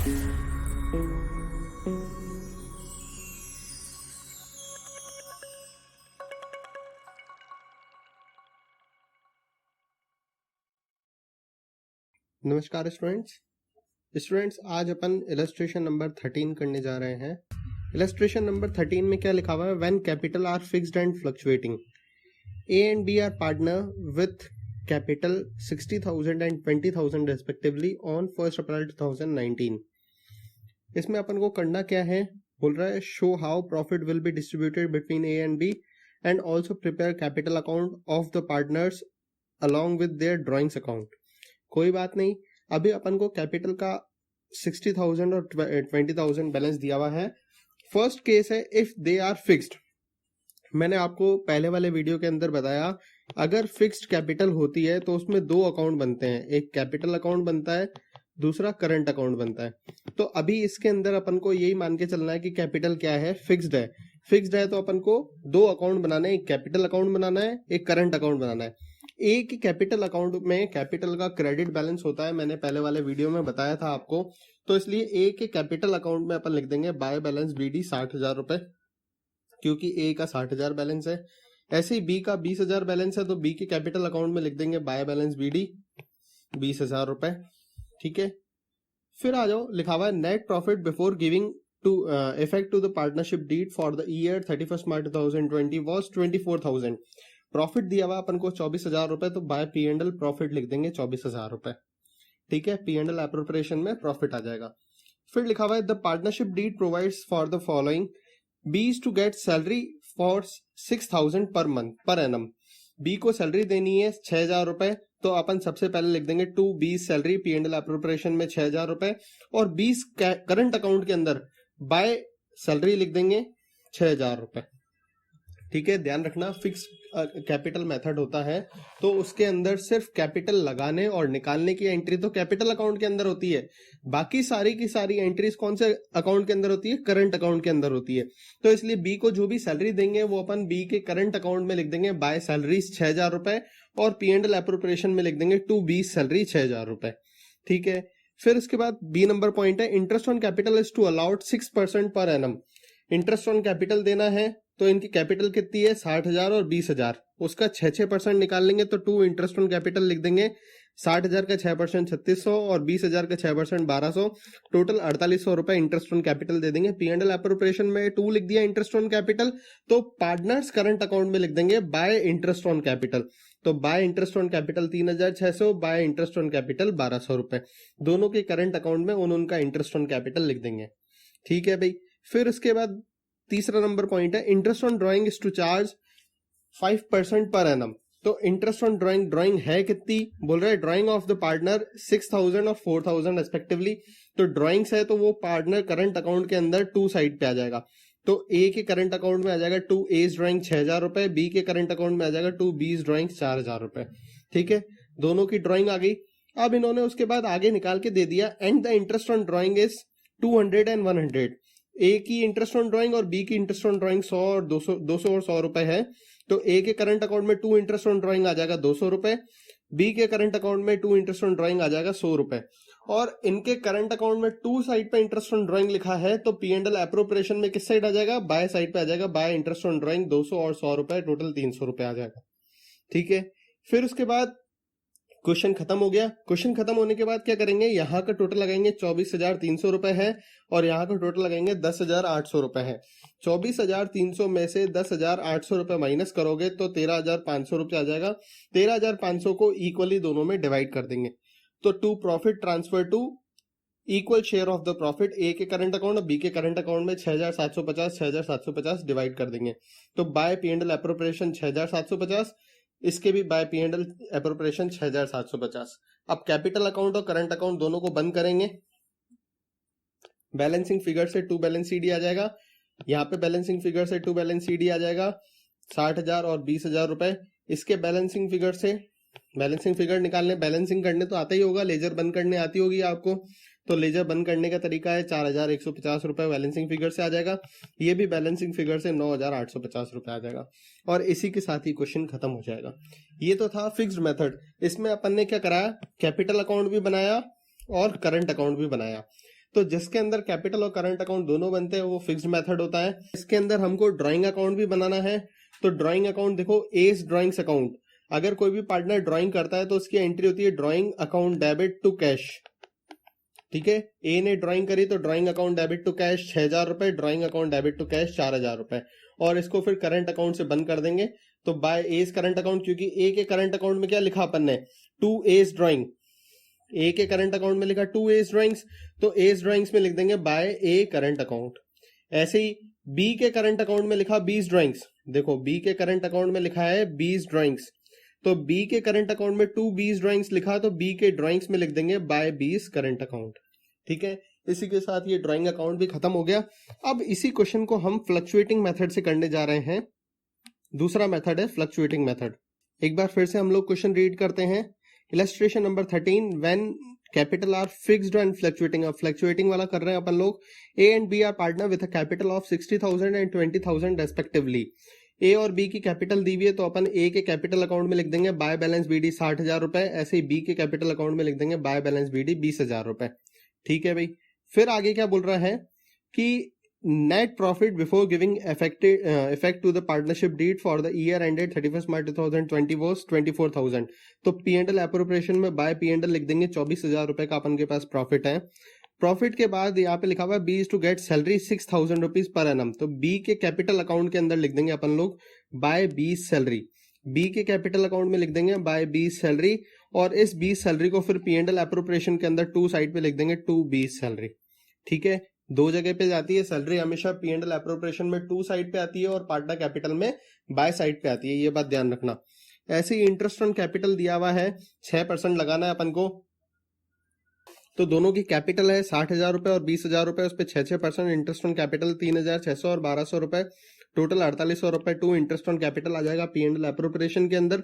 नमस्कार स्टूडेंट्स, आज अपन illustration number 13 करने जा रहे हैं। इलस्ट्रेशन नंबर 13 में क्या लिखा हुआ है? When capital are fixed and fluctuating, A and B are partner with capital 60,000 and 20,000 respectively on 1 April 2019। इसमें अपन को करना क्या है? बोल रहा है show how profit will be distributed between A and B and also prepare capital account of the partners along with their drawings account. कोई बात नहीं, अभी अपन को कैपिटल का 60,000 और 20,000 बैलेंस दिया हुआ है। फर्स्ट केस है इफ दे आर फिक्स्ड। मैंने आपको पहले वाले वीडियो के अंदर बताया, अगर फिक्स्ड कैपिटल होती है तो उसमें दो अकाउंट बनते हैं, एक कैपिटल अकाउंट बनता है, दूसरा करंट अकाउंट बनता है। तो अभी इसके अंदर अपन को यही मान के चलना है कि कैपिटल क्या है? फिक्स्ड है। फिक्स्ड है तो अपन को दो अकाउंट बनाना है, एक कैपिटल अकाउंट बनाना है, एक करंट अकाउंट बनाना है। एक कैपिटल अकाउंट में कैपिटल का क्रेडिट बैलेंस होता है, मैंने पहले वाले वीडियो में बताया था आपको। तो इसलिए ए के कैपिटल अकाउंट में अपन लिख देंगे बाय बैलेंस बीडी 60,000 रुपए, क्योंकि ए का 60,000 बैलेंस है। ऐसे ही बी का 20,000 बैलेंस है तो बी के कैपिटल अकाउंट में लिख देंगे बाय बैलेंस बीडी 20,000 रुपए। ठीक है, फिर आ जाओ, लिखा हुआ है net profit before giving to effect to the partnership deed for the year 31 March 2020 was 24,000। Profit दिया हुआ अपन को 24,000 रुपए, तो by P and L profit लिख देंगे 24,000 रुपए। ठीक है, पी एंड एल एप्रोप्रिएशन में प्रॉफिट आ जाएगा। फिर लिखा हुआ है the partnership deed provides for the following, B is to get salary for 6,000 per month per annum. B को सैलरी देनी है 6,000 रुपए, तो अपन सबसे पहले लिख देंगे to B salary, P and L appropriation में 6,000 रुपए, और 20 करंट अकाउंट के अंदर बाय सैलरी लिख देंगे 6,000 रुपए। ठीक है, ध्यान रखना फिक्स कैपिटल मेथड होता है तो उसके अंदर सिर्फ कैपिटल लगाने और निकालने की एंट्री तो कैपिटल अकाउंट के अंदर होती है, बाकी सारी की सारी एंट्रीज कौन से अकाउंट के अंदर होती है? करंट अकाउंट के अंदर होती है। तो इसलिए बी को जो भी सैलरी देंगे वो अपन बी के करंट अकाउंट में लिख देंगे बाय सैलरीज 6,000 रुपए, और पी एंड एल एप्रोप्रिएशन में लिख देंगे टू बी सैलरी 6,000 रुपए। ठीक है, फिर उसके बाद बी नंबर पॉइंट है interest on capital is to allowed 6% per annum. Interest on capital देना है तो इनकी कैपिटल कितनी है? 60,000 और 20,000, उसका 6% निकाल लेंगे तो टू इंटरेस्ट ऑन कैपिटल लिख देंगे। 60,000 का 6% 3,600 और 20,000 का 6% 1,200, टोटल 4,800 रुपए इंटरेस्ट ऑन कैपिटल दे देंगे। पी एंड एल एप्रोप्रिएशन में टू लिख दिया इंटरेस्ट ऑन कैपिटल, तो पार्टनर्स करंट अकाउंट में लिख देंगे बाय इंटरेस्ट ऑन कैपिटल। तो bye interest on capital 3,600, bye interest on capital 1,200 रुपए, दोनों के करंट अकाउंट में उनका इंटरेस्ट ऑन कैपिटल लिख देंगे। ठीक है भाई, फिर उसके बाद तीसरा नंबर पॉइंट है interest on drawing is to charge 5% per annum. तो इंटरेस्ट ऑन ड्राइंग है कितनी? बोल रहा है ड्राइंग ऑफ द पार्टनर 6,000 और 4,000 रेस्पेक्टिवली। तो ड्राइंग्स है तो वो पार्टनर करंट अकाउंट के अंदर टू साइड पे आ जाएगा। तो ए के करंट अकाउंट में आ जाएगा टू एज ड्राइंग 6,000 रुपए, बी के करंट अकाउंट में आ जाएगा टू बीज ड्राइंग 4,000 रुपए। ठीक है, दोनों की ड्राइंग आ गई। अब इन्होंने उसके बाद आगे निकाल के दे दिया and the interest on drawing is 200 and 100। ए की इंटरेस्ट ऑन ड्राइंग और बी की इंटरेस्ट ऑन ड्राइंग 100 और 200 और 100 रुपए है। तो ए के करंट अकाउंट में टू इंटरेस्ट ऑन ड्राइंग आ जाएगा 200 रुपए, बी के करंट अकाउंट में टू इंटरेस्ट ऑन ड्राइंग आ जाएगा 100 रुपए। और इनके करंट अकाउंट में टू साइड पे इंटरेस्ट ऑन ड्राइंग लिखा है, तो पी एंड एल एप्रोप्रिएशन में किस साइड आ जाएगा? बाय साइड पे आ जाएगा, बाय इंटरेस्ट ऑन ड्राइंग 200 और 100 रुपए, टोटल 300 रुपए आ जाएगा। ठीक है, फिर उसके बाद क्वेश्चन खत्म हो गया। क्वेश्चन खत्म होने के बाद क्या करेंगे? यहाँ का टोटल लगाएंगे 24,300 रुपए है, और यहाँ का टोटल लगाएंगे 10,800 रुपए है। 24,300 में से 10,800 रुपए माइनस करोगे तो 13,500 रुपए आ जाएगा। 13,500 को इक्वली दोनों में डिवाइड कर देंगे, तो to profit transfer to equal share of the profit, A के करंट अकाउंट और बी के करंट अकाउंट में 6,750 डिवाइड कर देंगे। तो by P and L appropriation 6,750, इसके भी by P and L appropriation 6,750। अब कैपिटल अकाउंट और करंट अकाउंट दोनों को बंद करेंगे। बैलेंसिंग फिगर से टू बैलेंस सीडी आ जाएगा, यहाँ पे बैलेंसिंग फिगर से टू बैलेंस सीडी आ जाएगा 60,000 और 20,000 रुपए। इसके बैलेंसिंग फिगर से बैलेंसिंग फिगर निकालने, बैलेंसिंग करने तो आता ही होगा, लेजर बंद करने आती होगी आपको, तो लेजर बंद करने का तरीका है 4,150 रुपए बैलेंसिंग फिगर से आ जाएगा। ये भी बैलेंसिंग फिगर से 9,850 रुपए आ जाएगा, और इसी के साथ ही क्वेश्चन खत्म हो जाएगा। ये तो था फिक्स्ड मेथड। इसमें अपन ने क्या कराया? कैपिटल अकाउंट भी बनाया और करंट अकाउंट भी बनाया। तो जिसके अंदर कैपिटल और करंट अकाउंट दोनों बनते हैं वो फिक्स्ड मेथड होता है। इसके अंदर हमको ड्राइंग अकाउंट भी बनाना है, तो ड्राइंग अकाउंट देखो, एज ड्राइंग्स अकाउंट, अगर कोई भी पार्टनर ड्राइंग करता है तो उसकी एंट्री होती है drawing account debit to cash. ठीक है, ए ने ड्राइंग करी तो drawing account debit to cash 6,000 रुपए, drawing account debit to cash 4,000 रुपए, और इसको फिर करंट अकाउंट से बंद कर देंगे। तो बाय एज करंट अकाउंट, क्योंकि ए के करंट अकाउंट में क्या लिखा अपन ने, टू एज ड्राइंग, ए के करंट अकाउंट में लिखा टू एज ड्राइंग्स, तो एज ड्राइंग्स में लिख देंगे बाय ए करंट अकाउंट। ऐसे ही बी के करंट अकाउंट में लिखा 20 ड्राइंग्स, देखो बी के करंट अकाउंट में लिखा है 20 ड्राइंग्स, तो बी के करंट अकाउंट में 20 ड्राइंग्स लिखा, तो बी के ड्राइंग्स में लिख देंगे बाय 20 करंट अकाउंट। ठीक है, इसी के साथ ये ड्राइंग अकाउंट भी खत्म हो गया। अब इसी क्वेश्चन को हम फ्लक्चुएटिंग मेथड से करने जा रहे हैं। दूसरा मेथड है फ्लक्चुएटिंग मेथड। एक बार फिर से हम लोग क्वेश्चन रीड करते हैं। Illustration number 13, when capital are fixed and fluctuating. अब फ्लक्चुएटिंग वाला कर रहे हैं अपन लोग। A and B are partner with a capital of 60,000 and 20,000 respectively. A और बी की कैपिटल दी हुई है, तो अपन ए के कैपिटल अकाउंट में लिख देंगे बाय बैलेंस बीडी 60,000 रुपए, ऐसे ही बी के कैपिटल अकाउंट में लिख देंगे बाय बैलेंस बीडी 20,000 रुपए। ठीक है भाई, फिर आगे क्या बोल रहा है कि net profit before giving effect to the partnership deed for the year ended 31 March 2020 was 24,000। तो पी एंड एल एप्रोप्रिएशन में बाय पी एंड एल लिख देंगे 24,000 रुपए का अपन के पास प्रॉफिट है। प्रॉफिट के बाद यहाँ पे लिखा हुआ है B is to get salary 6,000 rupees per annum, तो बी के कैपिटल अकाउंट के अंदर लिख देंगे अपन लोग बाय बी सैलरी। बी के कैपिटल अकाउंट में लिख देंगे बाय बी सैलरी, और इस बी सैलरी को फिर पी एंड एल एप्रोप्रिएशन के अंदर टू साइड पे लिख देंगे टू बी सैलरी। ठीक है, दो जगह पे जाती है सैलरी, हमेशा पी एंड एल एप्रोप्रिएशन में टू साइड पे आती है और पार्टनर कैपिटल में बाय साइड पे आती है, ये बात ध्यान रखना। ऐसे ही इंटरेस्ट ऑन कैपिटल दिया हुआ है 6% लगाना है अपन को, तो दोनों की कैपिटल है 60,000 रुपए और 20,000 रुपए, उस पर 6% इंटरेस्ट ऑन कैपिटल 3,600 और 1,200 रुपए, टोटल 4,800 रुपए टू इंटरेस्ट ऑन कैपिटल आ जाएगा पी एंड एल एप्रोप्रिएशन के अंदर।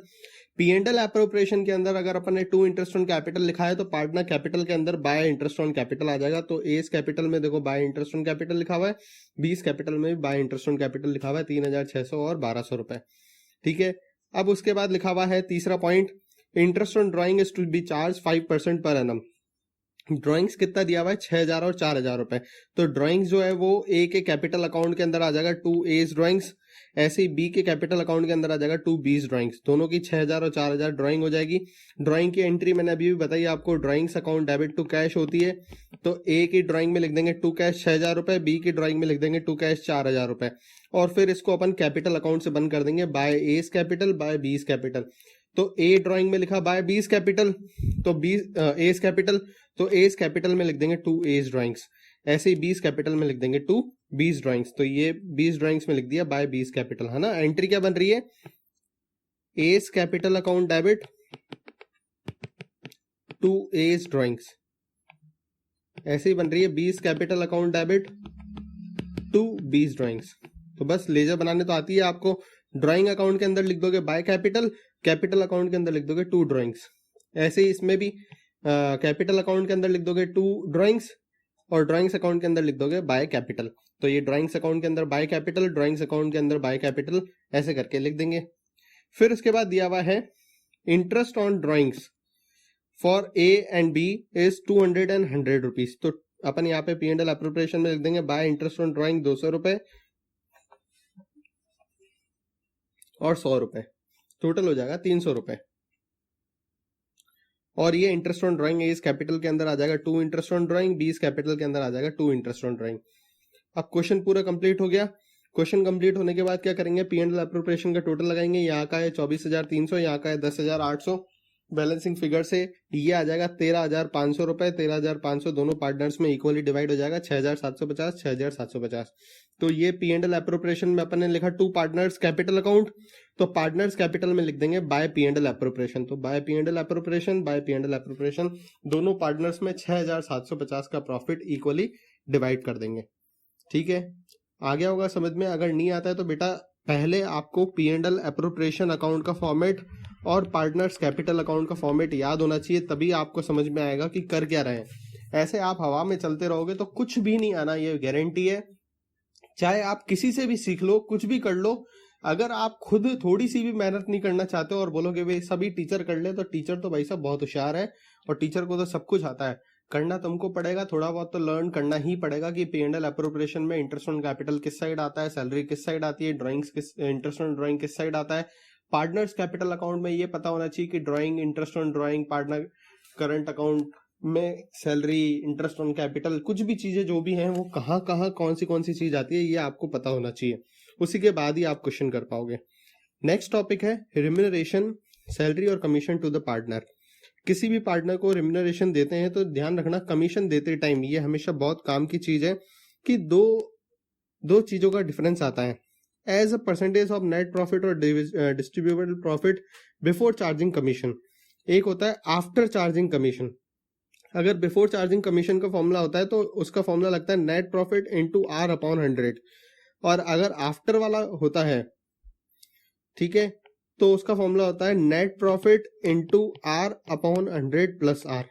पी एंड एल एप्रोप्रिएशन के अंदर अगर अपन ने टू इंटरेस्ट ऑन कैपिटल लिखा है तो पार्टनर कैपिटल के अंदर बाय इंटरेस्ट ऑन कैपिटल आ जाएगा। तो एस कैपिटल में देखो बाय इंटरेस्ट ऑन कैपिटल लिखा हुआ है, बीस कैपिटल में भी बाय इंटरेस्ट ऑन कैपिटल लिखा हुआ है 3,600 और 1,200 रुपए। ठीक है, अब उसके बाद लिखा हुआ है तीसरा point, interest on drawing is to be charge 5% per annum. Drawings कितना दिया हुआ है 6,000 और 4,000 रुपए, तो ड्राइंग्स जो है वो ए के कैपिटल अकाउंट के अंदर आ जाएगा टू एज ड्राइंग्स, ऐसे ही बी के कैपिटल अकाउंट के अंदर आ जाएगा टू बीस ड्राइंग्स, दोनों की 6,000 और 4,000 ड्राइंग हो जाएगी। ड्राइंग की एंट्री मैंने अभी भी बताई आपको, drawings account debit to cash होती है, तो ए की ड्राइंग में लिख देंगे टू कैश 6,000 रुपए, बी की ड्राइंग में लिख देंगे टू कैश 4,000 रुपए, और फिर इसको अपन कैपिटल अकाउंट से बंद कर देंगे बाय एस कैपिटल बाय बीस कैपिटल। तो ए ड्राइंग में लिखा बाय बीस कैपिटल, तो बीस एस कैपिटल, तो एस कैपिटल में लिख देंगे टू एस ड्राइंग्स, ऐसे ही बीस कैपिटल में लिख देंगे टू बीस ड्राइंग्स, तो ये बीस ड्राइंग्स में लिख दिया बाय बीस कैपिटल, है ना। एंट्री क्या बन रही है, A's capital account debit to A's drawings, ऐसे ही बन रही है B's capital account debit to B's drawings. तो बस लेजर बनाने तो आती है आपको, ड्राइंग अकाउंट के अंदर लिख दोगे बाय कैपिटल, कैपिटल अकाउंट के अंदर लिख दोगे टू ड्राइंग्स, ऐसे ही इसमें भी कैपिटल अकाउंट के अंदर लिख दोगे टू ड्राइंग्स और ड्राइंग्स अकाउंट के अंदर लिख दोगे बाय कैपिटल। तो ये ड्राइंग्स अकाउंट के अंदर बाय कैपिटल, ड्राइंग्स अकाउंट के अंदर बाय कैपिटल, ऐसे करके लिख देंगे। फिर उसके बाद दिया हुआ है interest on drawings for A and B is 200 and 100 rupees, तो अपन यहाँ पे पी एंड एल एप्रोप्रिएशन में लिख देंगे बाय इंटरेस्ट ऑन ड्राइंग 200 रुपए और 100 रुपए, टोटल हो जाएगा 300 रुपए। और ये interest on drawing A's capital के अंदर आ जाएगा to interest on drawing, B's capital के अंदर आ जाएगा टू इंटरेस्ट ऑन ड्राइंग। अब क्वेश्चन पूरा कंप्लीट हो गया। क्वेश्चन कंप्लीट होने के बाद क्या करेंगे, पी एंड एल एप्रोप्रिएशन का टोटल लगाएंगे, यहाँ का है 24,300, यहाँ का है 10,800, बैलेंसिंग फिगर से ये आ जाएगा 13,500 रुपए, 13,500 दोनों पार्टनर्स में इक्वली डिवाइड हो जाएगा 6,750, 6,750। तो ये पी एंड एल एप्रोप्रिएशन में अपन ने लिखा टू पार्टनर्स कैपिटल अकाउंट, तो पार्टनर्स कैपिटल में लिख देंगे by P and L appropriation, तो by P and L appropriation by P and L appropriation, दोनों पार्टनर्स में 6,750 का प्रॉफिट इक्वली डिवाइड कर देंगे। ठीक है, आ गया होगा समझ में। अगर नहीं आता है तो बेटा पहले आपको P and L appropriation account का फॉर्मेट और पार्टनर्स कैपिटल अकाउंट का फॉर्मेट याद होना चाहिए, तभी आपको समझ में आएगा कि कर क्या रहे हैं। ऐसे आप हवा में चलते रहोगे तो कुछ भी नहीं आना, ये गारंटी है। चाहे आप किसी से भी सीख लो, कुछ भी कर लो, अगर आप खुद थोड़ी सी भी मेहनत नहीं करना चाहते और बोलोगे भाई सभी टीचर कर ले, तो टीचर तो भाई साहब बहुत होशियार है और टीचर को तो सब कुछ आता है। करना तुमको पड़ेगा, थोड़ा बहुत तो लर्न करना ही पड़ेगा कि P&L अप्रोप्रिएशन में इंटरेस्ट ऑन कैपिटल किस साइड आता है, सैलरी किस साइड आती है, ड्राइंग्स किस, इंटरेस्ट ऑन ड्राइंग किस साइड आता है। पार्टनर्स कैपिटल अकाउंट में ये पता होना चाहिए कि drawing, interest on drawing, partner current account में सैलरी, इंटरेस्ट ऑन कैपिटल, कुछ भी चीजें जो भी हैं वो कहाँ कहाँ कौन सी चीज आती है, ये आपको पता होना चाहिए। उसी के बाद ही आप क्वेश्चन कर पाओगे। नेक्स्ट टॉपिक है रिम्यूनरेशन, सैलरी और कमीशन टू द पार्टनर। किसी भी पार्टनर को रिम्यूनरेशन देते हैं तो ध्यान रखना कमीशन देते टाइम ये हमेशा बहुत काम की चीज है कि दो चीजों का डिफरेंस आता है, as a percentage of net profit और distributable profit before charging commission. एक होता है आफ्टर चार्जिंग कमीशन। अगर बिफोर चार्जिंग कमीशन का फॉर्मूला होता है तो उसका फॉर्मूला लगता है net profit into R upon 100, और अगर आफ्टर वाला होता है, ठीक है, तो उसका फॉर्मूला होता है net profit into R upon 100 plus R.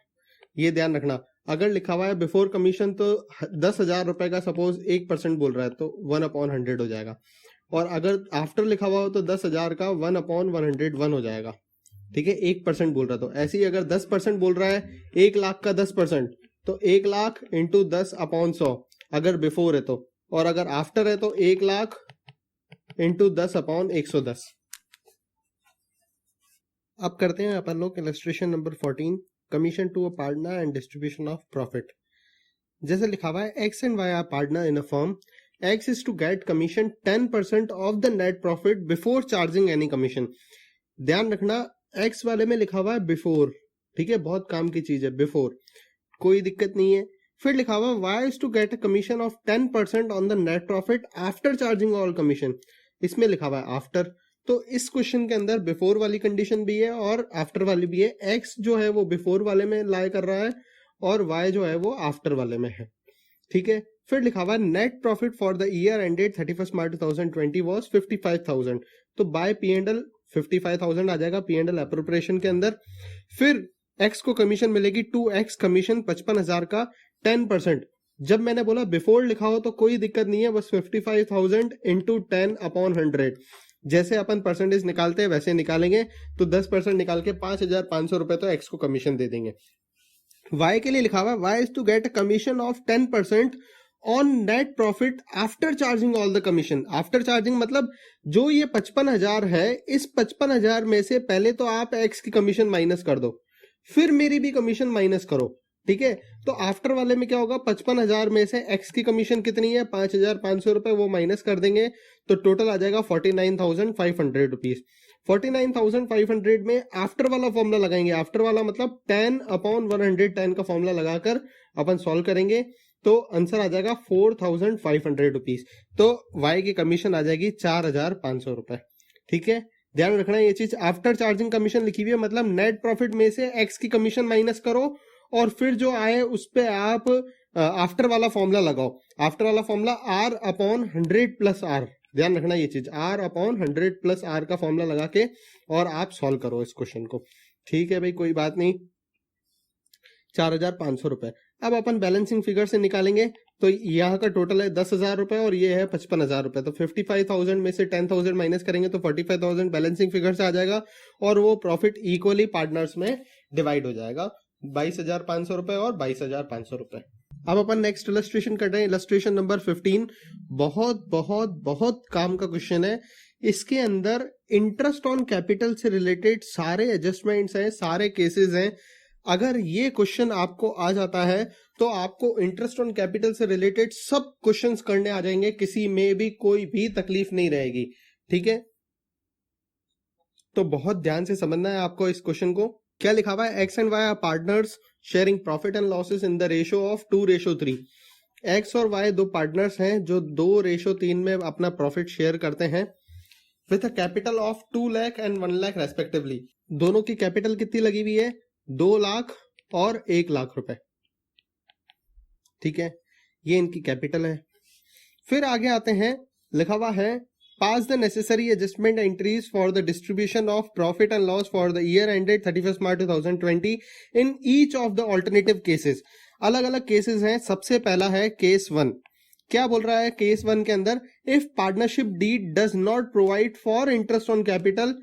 ये ध्यान रखना। अगर लिखा हुआ है बिफोर कमीशन तो 10,000 रुपए का सपोज 1% बोल रहा है तो 1/100 हो जाएगा, और अगर आफ्टर लिखा हुआ हो तो 10,000 का 1/101 हो जाएगा, ठीक है, 1% बोल रहा। तो ऐसे ही अगर 10% बोल रहा है, 1 लाख का 10% तो 1 लाख इंटू 10/100 अगर बिफोर है तो, और अगर आफ्टर है तो 1 लाख इंटू 10/110। अब करते हैं अपन लोग illustration number 14, commission to a partner and distribution of profit. जैसे लिखा हुआ है X and Y are partner in a firm, X is to get commission 10% of the net profit before charging any commission. ध्यान रखना x वाले में लिखा हुआ है बिफोर, ठीक है, बहुत काम की चीज है बिफोर, कोई दिक्कत नहीं है। फिर लिखा हुआ है Y is to get a commission of 10% on the net profit after charging all commission. इसमें लिखा हुआ है आफ्टर, तो इस क्वेश्चन के अंदर बिफोर वाली कंडीशन भी है और आफ्टर वाली भी है। एक्स जो है वो बिफोर वाले में लाई कर रहा है और वाई जो है वो आफ्टर वाले में है, ठीक है। फिर लिखा हुआ net profit for the year ended 31 March 2020 was 55,000, तो बाय P&L 55,000 आ जाएगा P&L अप्रोप्रिएशन के अंदर। फिर एक्स को कमीशन मिलेगी 2x कमीशन 55,000 का 10%। जब मैंने बोला बिफोर लिखा हो तो कोई दिक्कत नहीं है, बस 55,000 इंटू 10/100, जैसे अपन परसेंटेज निकालते हैं वैसे निकालेंगे, तो 10% निकाल के 5,500 रुपए तो एक्स को कमीशन दे देंगे। वाई के लिए लिखा हुआ है Y is to get a commission of 10% on net profit after charging all the commission. After charging मतलब जो ये 55,000 है, इस 55,000 में से पहले तो आप एक्स की कमीशन माइनस कर दो, फिर मेरी भी कमीशन माइनस करो, ठीक है। तो आफ्टर वाले में क्या होगा, 55,000 में से एक्स की कमीशन कितनी है 5,500 रुपए, वो माइनस कर देंगे तो टोटल आ जाएगा 49,500 रुपीज। 49,500 में आफ्टर वाला फॉर्मूला लगाएंगे, आफ्टर वाला मतलब 10/110 का फॉर्मूला लगाकर अपन सॉल्व करेंगे तो आंसर आ जाएगा 4,500 रुपीज। तो वाई की कमीशन आ जाएगी 4,500 रुपए, ठीक है। ध्यान रखना ये चीज, आफ्टर चार्जिंग कमीशन लिखी हुई है मतलब नेट प्रॉफिट में से एक्स की कमीशन माइनस करो और फिर जो आए उस पे आप आफ्टर वाला फॉर्मूला लगाओ। आफ्टर वाला फॉर्मूला R/100 प्लस आर, ध्यान रखना ये चीज, R/100 प्लस आर का फॉर्मूला लगा के और आप सॉल्व करो इस क्वेश्चन को, ठीक है भाई, कोई बात नहीं। 4,500 रुपए। अब अपन बैलेंसिंग फिगर से निकालेंगे तो यहाँ का टोटल है 10,000 रुपए और ये है 55,000 रुपए, तो 55,000 में से 10,000 माइनस करेंगे तो 45,000 बैलेंसिंग फिगर से आ जाएगा और वो प्रॉफिट इक्वली पार्टनर्स में डिवाइड हो जाएगा, 22,500 रुपए और 22,500 रुपए। अब अपन नेक्स्ट इलस्ट्रेशन कर रहे हैं, इलस्ट्रेशन नंबर 15। बहुत बहुत बहुत काम का क्वेश्चन है। इसके अंदर इंटरेस्ट ऑन कैपिटल से रिलेटेड सारे एडजस्टमेंट्स हैं, सारे केसेस हैं। अगर ये क्वेश्चन आपको आ जाता है तो आपको इंटरेस्ट ऑन कैपिटल से रिलेटेड सब क्वेश्चंस करने आ जाएंगे, किसी में भी कोई भी तकलीफ नहीं रहेगी, ठीक है। तो बहुत ध्यान से समझना है आपको इस क्वेश्चन को। क्या लिखा हुआ है, X and Y are partners sharing profit and losses in the ratio of 2:3। X और वाई दो पार्टनर्स हैं जो 2:3 में अपना प्रॉफिट शेयर करते हैं with a capital of 2 lakh and 1 lakh respectively. दोनों की कैपिटल कितनी लगी हुई है, 2 लाख और 1 लाख रुपए, ठीक है, ये इनकी कैपिटल है। फिर आगे आते हैं, लिखा हुआ है pass the necessary adjustment entries for the distribution of profit and loss for the year ended 31st March 2020 in each of the alternative cases। अलग अलग केसेस हैं। सबसे पहला है केस 1। क्या बोल रहा है केस 1 के अंदर, if partnership deed does not provide for interest on capital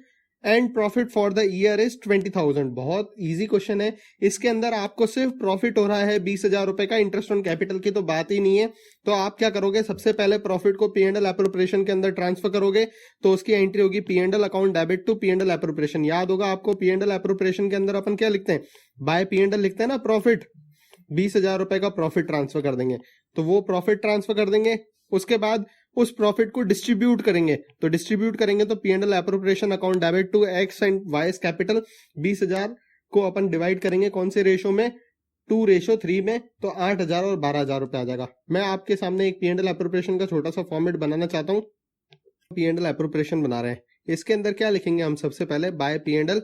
and profit for the year is 20,000। बहुत इजी क्वेश्चन है। इसके अंदर आपको सिर्फ प्रॉफिट हो रहा है 20,000 रुपए का, इंटरेस्ट ऑन कैपिटल की तो बात ही नहीं है। तो आप क्या करोगे, सबसे पहले प्रॉफिट को P&L एप्रोप्रिएशन के अंदर ट्रांसफर करोगे, तो उसकी एंट्री होगी P&L account debit to P&L appropriation. याद होगा आपको, P&L एप्रोप्रिएशन के अंदर अपन क्या लिखते हैं, बाय P&L लिखते हैं ना, प्रॉफिट 20,000 रुपए का प्रॉफिट ट्रांसफर कर देंगे, तो वो प्रॉफिट ट्रांसफर कर देंगे। उसके बाद उस प्रॉफिट को डिस्ट्रीब्यूट करेंगे, तो डिस्ट्रीब्यूट करेंगे तो P&L appropriation account debit to X and Y's capital. 20,000 को अपन डिवाइड करेंगे कौन से रेशो में, 2:3 में, तो 8,000 और 12,000 रुपए आ जाएगा। मैं आपके सामने एक P&L एप्रोप्रिएशन का छोटा सा फॉर्मेट बनाना चाहता हूं। P&L एप्रोप्रिएशन बना रहे हैं, इसके अंदर क्या लिखेंगे हम, सबसे पहले बाय P&L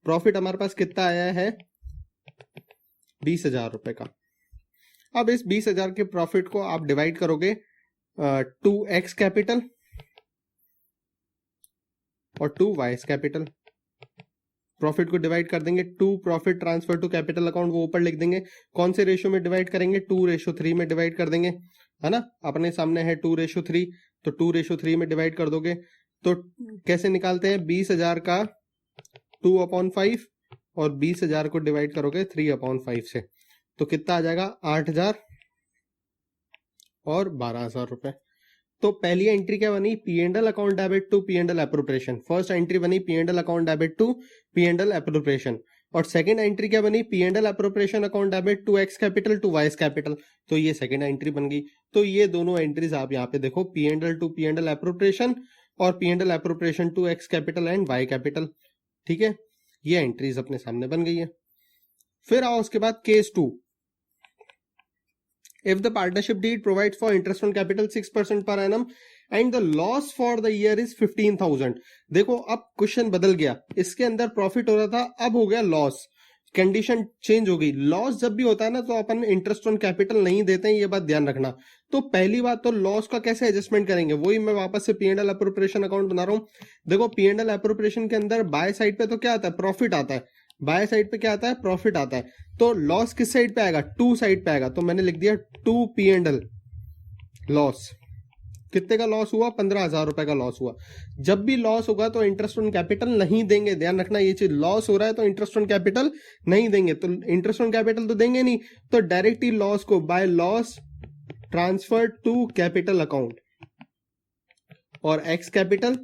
प्रॉफिट हमारे पास कितना आया है, 20,000 रुपए का। अब इस 20,000 के प्रॉफिट को आप डिवाइड करोगे 2x कैपिटल और 2y कैपिटल। प्रॉफिट को डिवाइड कर देंगे 2 profit transfer to capital account, वो ऊपर लिख देंगे। कौन से रेशो में डिवाइड करेंगे, 2:3 में डिवाइड कर देंगे, है ना। अपने सामने है 2:3, तो 2:3 में डिवाइड कर दोगे तो कैसे निकालते हैं, 20,000 का 2/5 और 20,000 को डिवाइड करोगे 3/5 से, तो कितना आ जाएगा, 8,000 और 12,000 रुपए। तो पहली एंट्री क्या बनी, P&L account debit to P&L appropriation. First entry बनी P&L account debit to P&L appropriation, और सेकंड एंट्री क्या बनी, P&L appropriation account debit to X capital to Y's capital. तो ये सेकंड एंट्री बन गई। तो ये दोनों एंट्रीज आप यहाँ पे देखो, P&L टू P&L एप्रोप्रिएशन और P&L appropriation to X capital and Y capital. ठीक है, ये एंट्रीज अपने सामने बन गई है। फिर आओ उसके बाद case 2। If the partnership deed provides for interest on capital 6% per annum and the loss for the year is 15,000। देखो अब क्वेश्चन बदल गया, इसके अंदर प्रॉफिट हो रहा था, अब हो गया लॉस, कंडीशन चेंज हो गई। लॉस जब भी होता है ना, तो अपन इंटरेस्ट ऑन कैपिटल नहीं देते हैं, ये बात ध्यान रखना। तो पहली बात तो लॉस का कैसे एडजस्टमेंट करेंगे, वही मैं वापस से P&L एप्रोप्रिएशन अकाउंट बना रहा हूं। देखो P&L एप्रोप्रिएशन के अंदर बाय साइड पे तो क्या आता है, प्रॉफिट आता है, बाय साइड पे क्या आता है, प्रॉफिट आता है। तो लॉस किस साइड पे आएगा, 2 साइड पे आएगा, तो मैंने लिख दिया 2 P&L लॉस। कितने का लॉस हुआ, 15,000 रुपए का लॉस हुआ। जब भी लॉस होगा तो इंटरेस्ट ऑन कैपिटल नहीं देंगे, ध्यान रखना ये चीज। लॉस हो रहा है तो इंटरेस्ट ऑन कैपिटल नहीं देंगे, तो इंटरेस्ट ऑन कैपिटल तो देंगे नहीं, तो डायरेक्ट ही लॉस को by loss transfer to capital account, और एक्स कैपिटल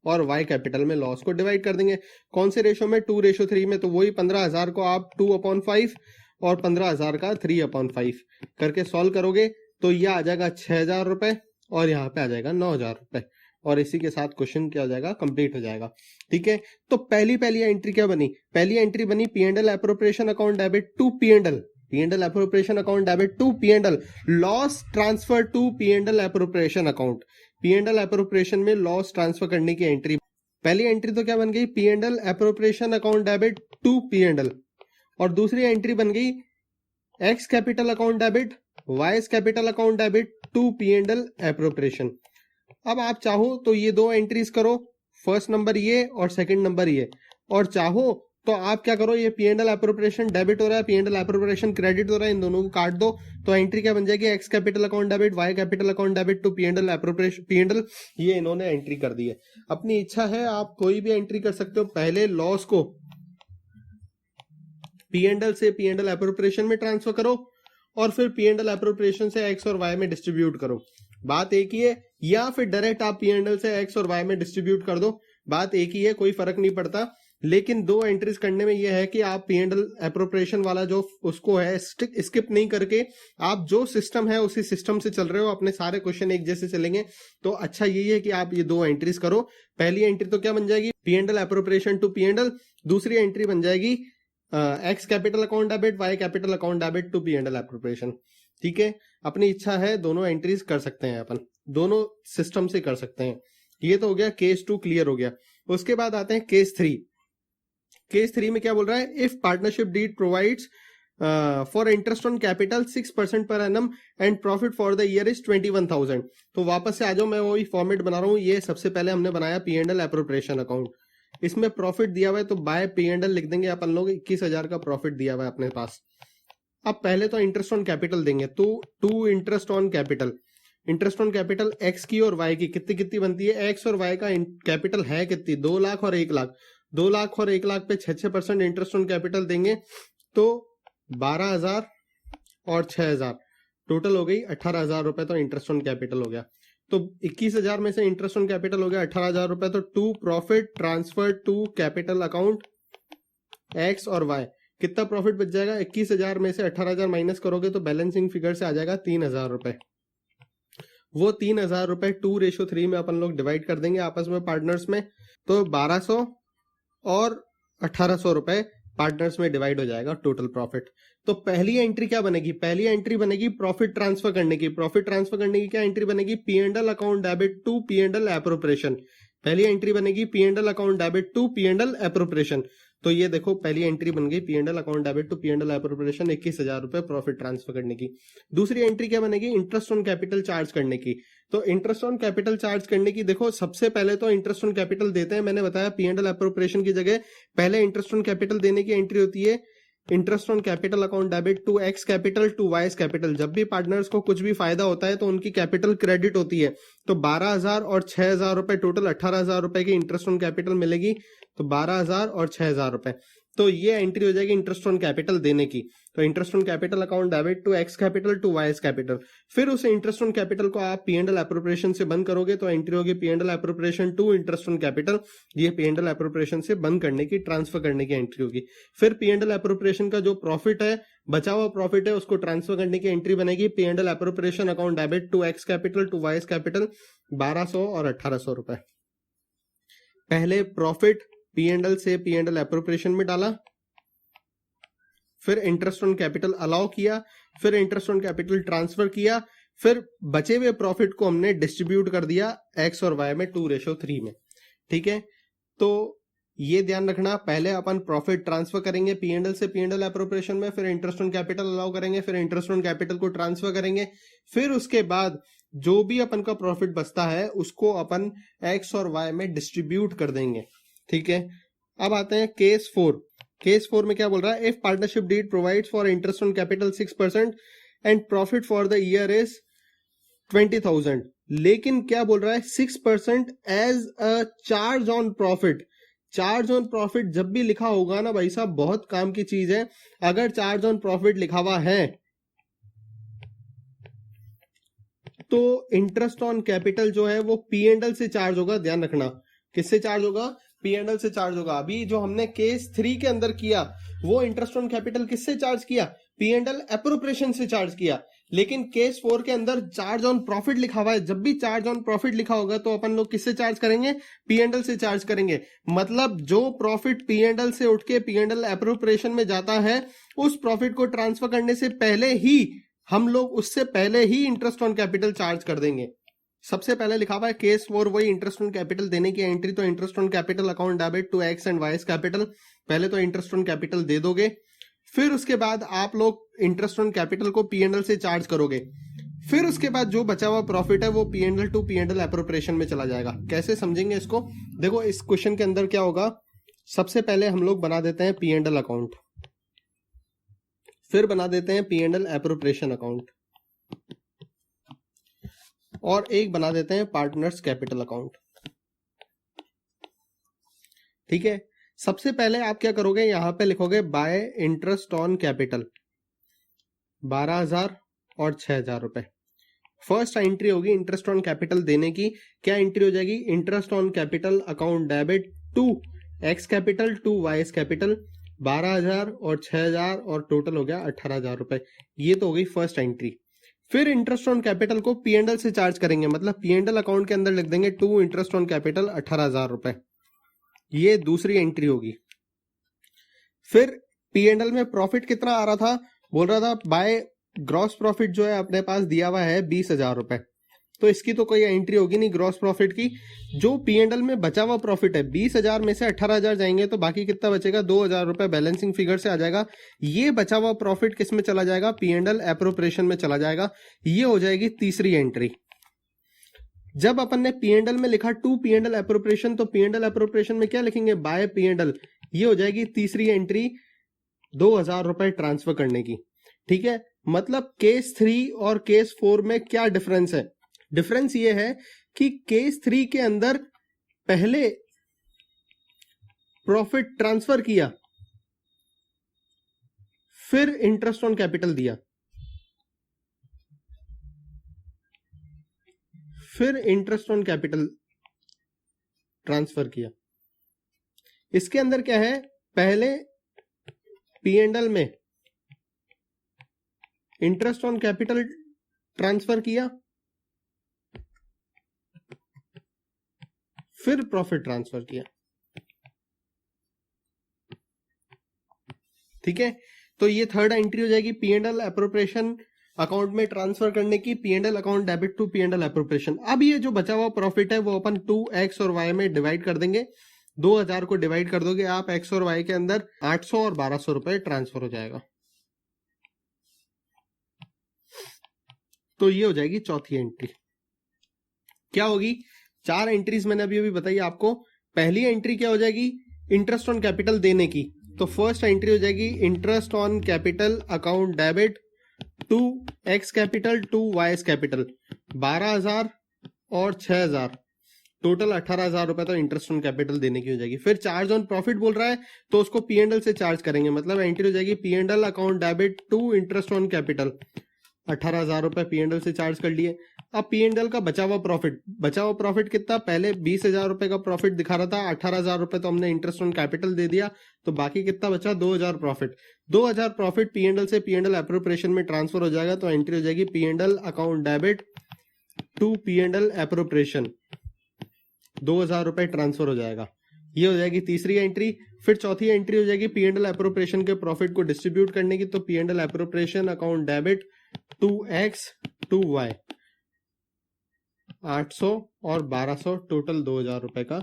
और वाई कैपिटल में लॉस को डिवाइड कर देंगे। कौन से रेशो में, 2:3 में, तो वही 15,000 को आप 2/5 और 15,000 का 3/5 करके सॉल्व करोगे, तो यह आ जाएगा 6,000 रुपए और यहाँ पे आ जाएगा 9,000 रुपए, और इसी के साथ क्वेश्चन क्या हो जाएगा, कंप्लीट हो जाएगा। ठीक है, तो पहली एंट्री क्या बनी, पहली एंट्री बनी P&L appropriation account debit to P&L, P&L appropriation account debit to P&L, loss transfer to P&L appropriation account. P&L appropriation में लॉस ट्रांसफर करने की एंट्री, पहली एंट्री तो क्या बन गई, P&L appropriation account debit to P&L, और दूसरी एंट्री बन गई X capital account debit, Y's capital account debit to P&L appropriation. अब आप चाहो तो ये दो एंट्रीज करो, फर्स्ट नंबर ये और सेकंड नंबर ये, और चाहो तो आप क्या करो, ये P&L एप्रोप्रिएशन डेबिट हो रहा है, P&L एप्रोप्रिएशन क्रेडिट हो रहा है, इन दोनों को काट दो, तो एंट्री क्या बन जाएगी, X capital account debit, Y capital account debit to P&L appropriation P&L। ये इन्होंने एंट्री कर दी है। अपनी इच्छा है, आप कोई भी एंट्री कर सकते हो। पहले लॉस को P&L से P&L एप्रोप्रिएशन में ट्रांसफर करो, और फिर P&L एप्रोप्रिएशन से एक्स और वाई में डिस्ट्रीब्यूट करो, बात एक ही है। या फिर डायरेक्ट आप P&L से एक्स और वाई में डिस्ट्रीब्यूट कर दो, बात एक ही है, कोई फर्क नहीं पड़ता। लेकिन दो एंट्रीज करने में यह है कि आप P&L एप्रोप्रिएशन वाला जो उसको है स्किप नहीं करके, आप जो सिस्टम है उसी सिस्टम से चल रहे हो, अपने सारे क्वेश्चन एक जैसे चलेंगे। तो अच्छा यही है कि आप ये दो एंट्रीज करो। पहली एंट्री तो क्या बन जाएगी, P&L एप्रोप्रिएशन टू P&L, दूसरी एंट्री बन जाएगी X capital account debit, Y capital account debit to P&L appropriation. ठीक है, अपनी इच्छा है, दोनों एंट्रीज कर सकते हैं, अपन दोनों सिस्टम से कर सकते हैं। ये तो हो गया, केस 2 क्लियर हो गया। उसके बाद आते हैं केस 3। केस 3 में क्या बोल रहा है, if partnership deed provides for interest on capital 6% per annum and profit for the year is 21,000। तो वापस से आ जाओ, मैं वही फॉर्मेट बना रहा हूँ। ये सबसे पहले हमने बनाया P&L एप्रोप्रिएशन अकाउंट, इसमें प्रॉफिट दिया हुआ है तो बाय P&L लिख देंगे अपन लोग, 21,000 का प्रॉफिट दिया हुआ है अपने पास। अब पहले तो इंटरेस्ट ऑन कैपिटल देंगे, तो to interest on capital, interest on capital X की और वाई की कितनी कितनी बनती है, एक्स और वाई का कैपिटल है कितनी, 2 लाख और 1 लाख, 2 लाख और 1 लाख पे 6% इंटरेस्ट ऑन कैपिटल देंगे तो 12,000 और 6,000 टोटल हो गई 18,000 रुपए, तो इंटरेस्ट ऑन कैपिटल हो गया। तो 21,000 में से इंटरेस्ट ऑन कैपिटल हो गया 18,000 रुपए, तो to profit transfer to capital account X और वाई, कितना प्रॉफिट बच जाएगा? 21,000 में से 18,000 माइनस करोगे तो बैलेंसिंग फिगर से आ जाएगा 3,000 रुपए। वो 3,000 रुपए 2:3 में अपन लोग डिवाइड कर देंगे आपस में पार्टनर्स में, तो 1,200 और 1,800 रुपए पार्टनर्स में डिवाइड हो जाएगा टोटल प्रॉफिट। तो पहली एंट्री क्या बनेगी? पहली एंट्री बनेगी प्रॉफिट ट्रांसफर करने की। प्रॉफिट ट्रांसफर करने की क्या एंट्री बनेगी? P&L account debit to P&L appropriation. पहली एंट्री बनेगी P&L account debit to P&L appropriation. तो ये देखो पहली एंट्री बन गई P&L account debit to P&L appropriation 21,000 रुपए प्रॉफिट ट्रांसफर करने की। दूसरी एंट्री क्या बनेगी? इंटरेस्ट ऑन कैपिटल चार्ज करने की। तो इंटरेस्ट ऑन कैपिटल चार्ज करने की देखो सबसे पहले तो इंटरेस्ट ऑन कैपिटल देते हैं, मैंने बताया P&L एप्रोप्रिएशन की जगह पहले इंटरेस्ट ऑन कैपिटल देने की एंट्री होती है interest on capital account debit to X capital to Y capital. जब भी पार्टनर्स को कुछ भी फायदा होता है तो उनकी कैपिटल क्रेडिट होती है। तो 12,000 और 6,000 रुपए टोटल 18,000 रुपए की इंटरेस्ट ऑन कैपिटल मिलेगी, तो 12,000 और 6,000 रुपए। तो ये एंट्री हो जाएगी इंटरेस्ट ऑन कैपिटल देने की। तो interest on capital account debit to X capital to Y capital. फिर उस इंटरेस्ट ऑन कैपिटल को आप P&L एप्रोप्रिएशन से बंद करोगे तो एंट्री होगी P&L appropriation to interest on capital. ये P&L एप्रोप्रिएशन से बंद करने की, ट्रांसफर करने की एंट्री होगी। फिर P&L एप्रोप्रिएशन का जो प्रॉफिट है, बचा हुआ प्रॉफिट है, उसको ट्रांसफर करने की एंट्री बनेगी P&L appropriation account debit to X capital to Y capital 1,200 और 1,800 रुपए। पहले प्रॉफिट P&L से P&L एप्रोप्रिएशन में डाला, फिर इंटरेस्ट ऑन कैपिटल अलाउ किया, फिर इंटरेस्ट ऑन कैपिटल ट्रांसफर किया, फिर बचे हुए प्रॉफिट को हमने डिस्ट्रीब्यूट कर दिया एक्स और वाई में 2:3 में। ठीक है, तो ये ध्यान रखना, पहले अपन प्रॉफिट ट्रांसफर करेंगे P&L से P&L एप्रोप्रिएशन में, फिर इंटरेस्ट ऑन कैपिटल अलाउ करेंगे, फिर इंटरेस्ट ऑन कैपिटल को ट्रांसफर करेंगे, फिर उसके बाद जो भी अपन का प्रॉफिट बचता है उसको अपन एक्स और वाई में डिस्ट्रीब्यूट कर देंगे। ठीक है, अब आते हैं केस 4। केस 4 में क्या बोल रहा है? If partnership deed provides for interest on capital 6% and profit for the year is 20,000, लेकिन क्या बोल रहा है? 6% as a charge on profit. Charge on profit जब भी लिखा होगा ना भाई साहब, बहुत काम की चीज है। अगर चार्ज ऑन प्रॉफिट लिखा हुआ है तो इंटरेस्ट ऑन कैपिटल जो है वो P&L से चार्ज होगा। ध्यान रखना, किससे चार्ज होगा? P&L से चार्ज होगा। अभी जो हमने केस 3 के अंदर किया वो इंटरेस्ट ऑन कैपिटल किससे चार्ज किया? P&L एप्रोप्रिएशन से चार्ज किया। लेकिन केस 4 के अंदर चार्ज ऑन प्रॉफिट लिखा हुआ है। जब भी चार्ज ऑन प्रॉफिट लिखा होगा तो अपन लोग किससे चार्ज करेंगे? P&L से चार्ज करेंगे। मतलब जो प्रॉफिट P&L से उठ के P&L एप्रोप्रिएशन में जाता है, उस प्रॉफिट को ट्रांसफर करने से पहले ही हम लोग उससे पहले ही इंटरेस्ट ऑन कैपिटल चार्ज कर देंगे। सबसे पहले लिखा हुआ है केस 4 वही इंटरेस्ट ऑन कैपिटल देने की एंट्री, तो interest on capital account debit to X and Y capital. पहले तो इंटरेस्ट ऑन कैपिटल दे दोगे, फिर उसके बाद आप लोग इंटरेस्ट ऑन कैपिटल को P&L से चार्ज करोगे, फिर उसके बाद जो बचा हुआ प्रॉफिट है वो P&L टू P&L एप्रोप्रिएशन में चला जाएगा। कैसे समझेंगे इसको? देखो इस क्वेश्चन के अंदर क्या होगा, सबसे पहले हम लोग बना देते हैं P&L अकाउंट, फिर बना देते हैं P&L एप्रोप्रिएशन अकाउंट, और एक बना देते हैं पार्टनर्स कैपिटल अकाउंट। ठीक है, सबसे पहले आप क्या करोगे? यहां पे लिखोगे बाय इंटरेस्ट ऑन कैपिटल 12,000 और 6,000 रुपए। फर्स्ट एंट्री होगी इंटरेस्ट ऑन कैपिटल देने की। क्या एंट्री हो जाएगी? Interest on capital account debit to X capital to Y capital 12,000 और 6,000 और टोटल हो गया 18,000 रुपए। ये तो हो गई फर्स्ट एंट्री। फिर इंटरेस्ट ऑन कैपिटल को P&L से चार्ज करेंगे, मतलब P&L अकाउंट के अंदर लिख देंगे टू इंटरेस्ट ऑन कैपिटल 18,000 रुपए। ये दूसरी एंट्री होगी। फिर P&L में प्रॉफिट कितना आ रहा था? बोल रहा था बाय ग्रॉस प्रॉफिट जो है अपने पास दिया हुआ है 20,000 रुपए, तो इसकी तो कोई एंट्री होगी नहीं ग्रॉस प्रॉफिट की। जो P&L में बचा हुआ प्रॉफिट है 20,000 में से 18,000 जाएंगे तो बाकी कितना बचेगा? 2,000 रुपए बैलेंसिंग फिगर से आ जाएगा। ये बचा हुआ प्रॉफिट किस में चला जाएगा? P&L एप्रोप्रिएशन में चला जाएगा। ये हो जाएगी तीसरी एंट्री। जब अपन ने P&L में लिखा टू P&L एप्रोप्रिएशन, तो P&L एप्रोप्रिएशन में क्या लिखेंगे? Bye P&L। ये हो जाएगी तीसरी एंट्री 2,000 रुपए ट्रांसफर करने की। ठीक है, मतलब केस 3 और केस 4 में क्या डिफरेंस है? डिफरेंस ये है कि केस 3 के अंदर पहले प्रॉफिट ट्रांसफर किया, फिर इंटरेस्ट ऑन कैपिटल दिया, फिर इंटरेस्ट ऑन कैपिटल ट्रांसफर किया। इसके अंदर क्या है, पहले P&L में इंटरेस्ट ऑन कैपिटल ट्रांसफर किया, फिर प्रॉफिट ट्रांसफर किया। ठीक है, तो ये थर्ड एंट्री हो जाएगी P&L एप्रोप्रिएशन अकाउंट में ट्रांसफर करने की, P&L account debit to P&L appropriation. अब ये जो बचा हुआ प्रॉफिट है वो अपन 2x और y में डिवाइड कर देंगे। 2000 को डिवाइड कर दोगे आप x और y के अंदर, 800 और 1200 रुपए ट्रांसफर हो जाएगा। तो ये हो जाएगी चौथी एंट्री। क्या होगी, 4 एंट्रीज मैंने अभी बताई आपको। पहली एंट्री क्या हो जाएगी, इंटरेस्ट ऑन कैपिटल देने की। तो फर्स्ट एंट्री हो जाएगी interest on capital account debit to X capital to Y's capital, 12,000 और 6,000, टोटल 18,000 रुपए तो इंटरेस्ट ऑन कैपिटल देने की हो जाएगी। फिर चार्ज ऑन प्रॉफिट बोल रहा है तो उसको P&L से चार्ज करेंगे, मतलब एंट्री हो जाएगी P&L account debit to interest on capital, 18,000 रुपए P&L से चार्ज कर लिए। अब P&L का बचा हुआ प्रॉफिट कितना, पहले 20,000 रुपए का प्रॉफिट दिखा रहा था, 18,000 रुपए तो हमने इंटरेस्ट ऑन कैपिटल दे दिया, तो बाकी कितना बचा, 2,000 प्रॉफिट। 2,000 प्रॉफिट P&L से P&L एप्रोप्रिएशन में ट्रांसफर हो जाएगा, तो एंट्री हो जाएगी P&L account debit to P&L appropriation, 2,000 रुपए ट्रांसफर हो जाएगा। ये हो जाएगी तीसरी एंट्री। फिर चौथी एंट्री हो जाएगी P&L एप्रोप्रिएशन के प्रॉफिट को डिस्ट्रीब्यूट करने की, तो P&L appropriation account debit to X to Y, 800 और 1200, टोटल 2,000 रुपए का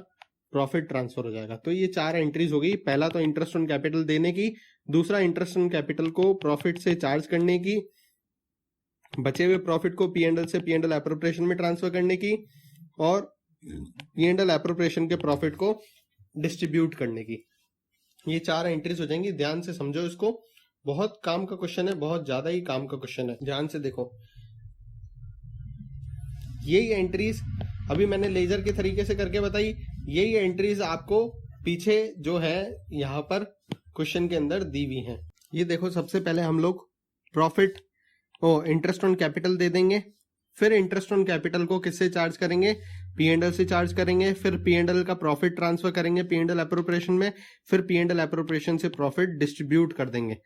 प्रॉफिट ट्रांसफर हो जाएगा। तो ये 4 एंट्रीज हो गई। पहला तो इंटरेस्ट ऑन कैपिटल देने की, दूसरा इंटरेस्ट ऑन कैपिटल को प्रॉफिट से चार्ज करने की, बचे हुए प्रॉफिट को P&L से P&L एप्रोप्रिएशन में ट्रांसफर करने की, और P&L एप्रोप्रिएशन के प्रॉफिट को डिस्ट्रीब्यूट करने की। ये 4 एंट्रीज हो जाएंगी। ध्यान से समझो इसको, बहुत काम का क्वेश्चन है, बहुत ज्यादा ही काम का क्वेश्चन है। ध्यान से देखो, यही एंट्रीज अभी मैंने लेजर के तरीके से करके बताई, यही एंट्रीज आपको पीछे जो है यहां पर क्वेश्चन के अंदर दी हुई हैं। ये देखो, सबसे पहले हम लोग प्रॉफिट इंटरेस्ट ऑन कैपिटल दे देंगे, फिर इंटरेस्ट ऑन कैपिटल को किससे चार्ज करेंगे, P&L से चार्ज करेंगे, फिर P&L का प्रॉफिट ट्रांसफर करेंगे P&L एप्रोप्रिएशन में, फिर P&L एप्रोप्रिएशन से प्रॉफिट डिस्ट्रीब्यूट कर देंगे।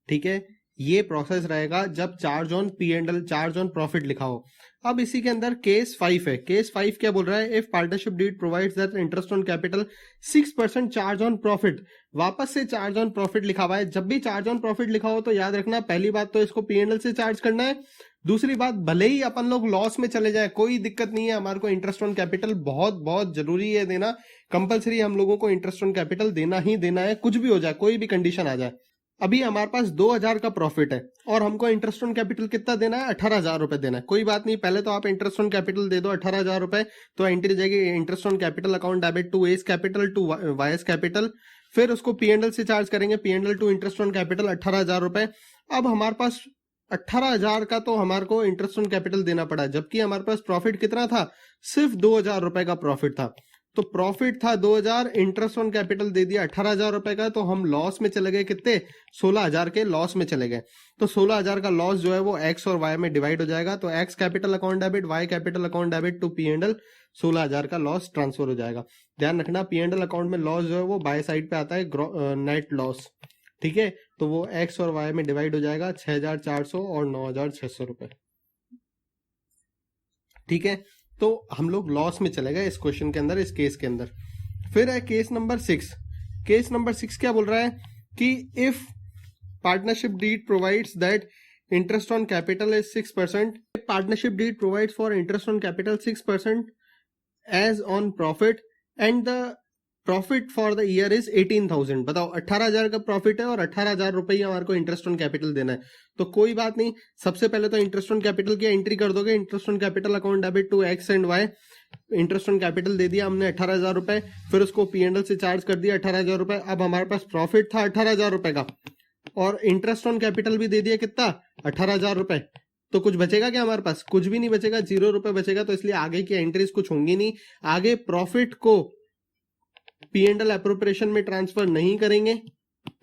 ठीक है, ये प्रोसेस रहेगा जब charge on P&L, charge on profit लिखा हो। अब इसी के अंदर केस 5 है। केस 5 क्या बोल रहा है, if partnership deed provides that interest on capital 6% charge on profit, वापस से चार्ज ऑन प्रॉफिट लिखा हुआ है। जब भी चार्ज ऑन प्रॉफिट लिखा हो तो याद रखना, पहली बात तो इसको P&L से चार्ज करना है, दूसरी बात भले ही अपन लोग लॉस में चले जाए कोई दिक्कत नहीं है, हमारे को इंटरेस्ट ऑन कैपिटल बहुत बहुत जरूरी है देना, कंपलसरी हम लोगों को इंटरेस्ट ऑन कैपिटल देना ही देना है, कुछ भी हो जाए, कोई भी कंडीशन आ जाए। अभी हमारे पास 2,000 का प्रॉफिट है और हमको इंटरेस्ट ऑन कैपिटल कितना देना है, 18,000 रुपए देना है। कोई बात नहीं, पहले तो आप इंटरेस्ट ऑन कैपिटल दे दो 18,000 रुपए, तो एंट्री जाएगी interest on capital account debit to S capital to Y's capital, फिर उसको P&L से चार्ज करेंगे, P&L to interest on capital 18,000 रुपए। अब हमारे पास 18,000 का तो हमारे को इंटरेस्ट ऑन कैपिटल देना पड़ा, जबकि हमारे पास प्रॉफिट कितना था, सिर्फ 2,000 रुपए का प्रॉफिट था। तो प्रॉफिट था 2,000, इंटरेस्ट ऑन कैपिटल दे दिया 18,000 रुपए का, तो हम लॉस में चले गए, कितने, 16,000 के लॉस में चले गए। तो 16,000 का लॉस जो है वो एक्स और वाई में डिवाइड हो जाएगा, तो X capital account debit, Y capital account debit to P&L, 16,000 का लॉस ट्रांसफर हो जाएगा। ध्यान रखना, P&L अकाउंट में लॉस जो है वो बाय साइड पे आता है नेट लॉस। ठीक है, तो वो एक्स और वाई में डिवाइड हो जाएगा, 6,400 और 9,600 रुपए। ठीक है, तो हम लोग लॉस में चले गए इस क्वेश्चन के अंदर, इस केस के अंदर। फिर है केस नंबर 6। केस नंबर 6 क्या बोल रहा है कि if partnership deed provides that interest on capital is 6%, partnership deed provides for interest on capital 6% as on profit and the profit for the year is 18,000। बताओ, 18,000 का प्रॉफिट है और 18,000 रुपए ही हमारे को इंटरेस्ट ऑन कैपिटल देना है। तो कोई बात नहीं, सबसे पहले तो इंटरेस्ट ऑन कैपिटल की एंट्री कर दोगे, interest on capital account debit to X and Y, interest on capital दे दिया हमने 18,000 रुपए, फिर उसको P&L से चार्ज कर दिया 18,000 रुपए। अब हमारे पास प्रॉफिट था 18,000 रुपए का और इंटरेस्ट ऑन कैपिटल भी दे दिया कितना, 18,000 रुपए। तो कुछ बचेगा क्या हमारे पास, कुछ भी नहीं बचेगा, 0 रुपए बचेगा। तो इसलिए आगे की एंट्रीज कुछ होंगी नहीं। आगे प्रॉफिट को P&L एप्रोप्रिएशन में ट्रांसफर नहीं करेंगे,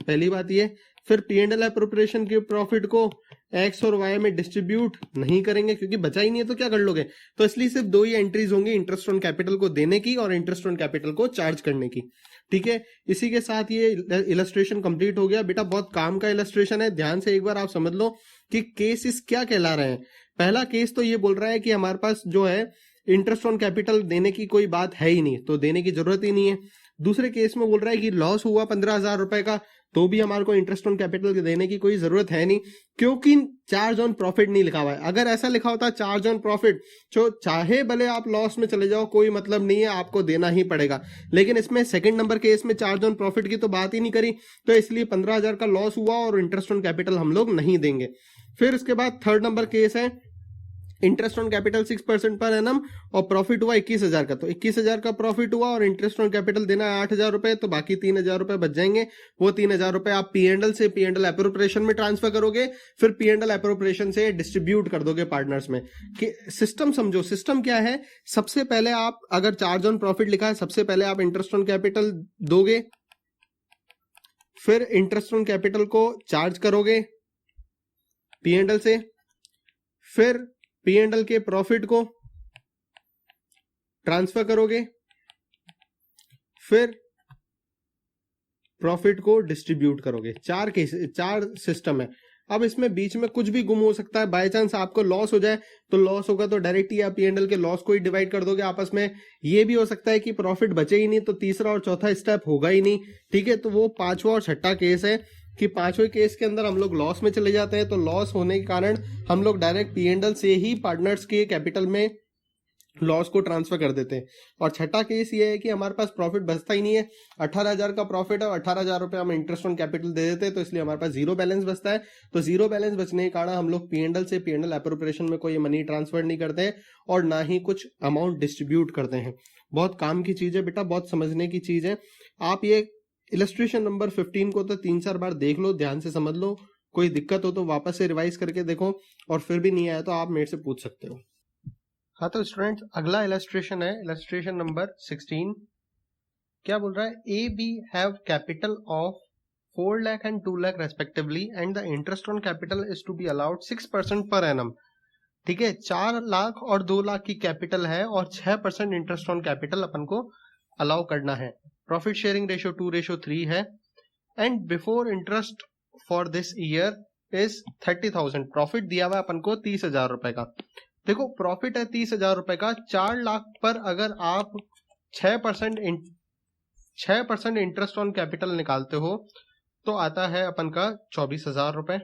पहली बात ये। फिर P&L एप्रोप्रिएशन के प्रॉफिट को X और Y में डिस्ट्रीब्यूट नहीं करेंगे, क्योंकि बचा ही नहीं है तो क्या कर लोगे। तो इसलिए सिर्फ दो ही एंट्रीज होंगी, इंटरेस्ट ऑन कैपिटल को देने की और इंटरेस्ट ऑन कैपिटल को चार्ज करने की। ठीक है, इसी के साथ ये इलस्ट्रेशन कंप्लीट हो गया। बेटा बहुत काम का इलस्ट्रेशन है, ध्यान से एक बार आप समझ लो कि केसेस क्या कहला रहे हैं। पहला केस तो ये बोल रहा है कि हमारे पास जो है इंटरेस्ट ऑन कैपिटल देने की कोई बात है ही नहीं, तो देने की जरूरत ही नहीं है। दूसरे केस में बोल रहा है कि लॉस हुआ 15,000 रुपए का, तो भी हमारे को इंटरेस्ट ऑन कैपिटल देने की कोई जरूरत है नहीं, क्योंकि चार्ज ऑन प्रॉफिट नहीं लिखा हुआ है। अगर ऐसा लिखा होता चार्ज ऑन प्रॉफिट, तो चाहे भले आप लॉस में चले जाओ, कोई मतलब नहीं है, आपको देना ही पड़ेगा। लेकिन इसमें सेकंड नंबर केस में चार्ज ऑन प्रॉफिट की तो बात ही नहीं करी, तो इसलिए 15,000 का लॉस हुआ और इंटरेस्ट ऑन कैपिटल हम लोग नहीं देंगे। फिर उसके बाद थर्ड नंबर केस है interest on capital 6% per annum और प्रॉफिट हुआ 21,000 का, तो 21,000 का प्रॉफिट हुआ और इंटरेस्ट ऑन कैपिटल देना है 8,000 रुपए, तो बाकी 3,000 रुपए बच जाएंगे। वो 3,000 रुपए आप P&L से P&L एप्रोप्रिएशन में ट्रांसफर करोगे, फिर P&L एप्रोप्रिएशन से डिस्ट्रीब्यूट कर दोगे पार्टनर्स में। कि सिस्टम समझो, सिस्टम क्या है। सबसे पहले आप अगर चार्ज ऑन प्रॉफिट लिखा है, सबसे पहले आप इंटरेस्ट ऑन कैपिटल दोगे, फिर इंटरेस्ट ऑन कैपिटल को चार्ज करोगे P&L से, फिर P&L के प्रॉफिट को ट्रांसफर करोगे, फिर प्रॉफिट को डिस्ट्रीब्यूट करोगे। चार सिस्टम है। अब इसमें बीच में कुछ भी गुम हो सकता है, बाय चांस आपको लॉस हो जाए, तो लॉस होगा तो डायरेक्ट ही आप P&L के लॉस को ही डिवाइड कर दोगे आपस में। ये भी हो सकता है कि प्रॉफिट बचे ही नहीं, तो तीसरा और चौथा स्टेप होगा ही नहीं। ठीक है, तो वो पांचवा और छठा केस है कि पांचवें केस के अंदर हम लोग लॉस में चले जाते हैं, तो लॉस होने के कारण हम लोग डायरेक्ट P&L से ही पार्टनर्स के कैपिटल में लॉस को ट्रांसफर कर देते हैं। और छठा केस ये है कि हमारे पास प्रॉफिट बचता ही नहीं है, 18,000 का प्रॉफिट है और 18,000 रुपए हम इंटरेस्ट ऑन कैपिटल दे देते हैं, तो इसलिए हमारे पास जीरो बैलेंस बचता है। तो जीरो बैलेंस बचने के कारण हम लोग P&L से P&L एप्रोप्रिएशन में कोई मनी ट्रांसफर नहीं करते हैं और ना ही कुछ अमाउंट डिस्ट्रीब्यूट करते हैं। बहुत काम की चीज है बेटा, बहुत समझने की चीज है। आप ये इलस्ट्रेशन नंबर 15 को तो 3-4 बार देख लो, ध्यान से समझ लो। कोई दिक्कत हो तो वापस से रिवाइज करके देखो, और फिर भी नहीं आया तो आप मेरे से पूछ सकते हो। हाँ तो स्टूडेंट्स, अगला इलस्ट्रेशन है इलस्ट्रेशन नंबर 16। क्या बोल रहा है, A B have capital of 4 lakh and 2 lakh respectively and the interest on capital is to be allowed 6% per annum. ठीक है, 4 लाख और 2 लाख की कैपिटल है और 6% इंटरेस्ट ऑन कैपिटल अपन को अलाउ करना है। प्रॉफिट शेयरिंग रेशियो 2:3 है and before interest for this year is 30,000। Profit दिया हुआ अपन को 30,000 रुपए का। देखो प्रॉफिट है 30,000 रुपए का, 4 लाख पर अगर आप 6% इंटरेस्ट ऑन कैपिटल निकालते हो तो आता है अपन का 24,000 रुपए।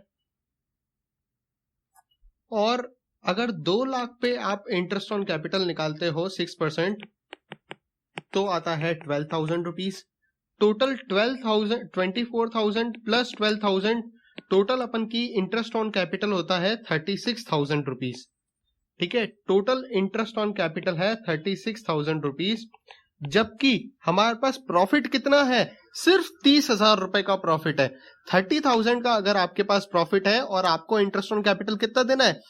और अगर 2 लाख पे आप इंटरेस्ट ऑन कैपिटल निकालते हो 6%, तो आता है 12,000 रुपीज। टोटल 24,000 प्लस 12,000, टोटल अपन की इंटरेस्ट ऑन कैपिटल होता है 36,000 रुपीज। ठीक है, टोटल इंटरेस्ट ऑन कैपिटल है 36,000 रुपीज, जबकि हमारे पास प्रॉफिट कितना है, सिर्फ 30,000 रुपए का प्रॉफिट है। 30,000 का अगर आपके पास प्रॉफिट है और आपको इंटरेस्ट ऑन कैपिटल कितना देना है,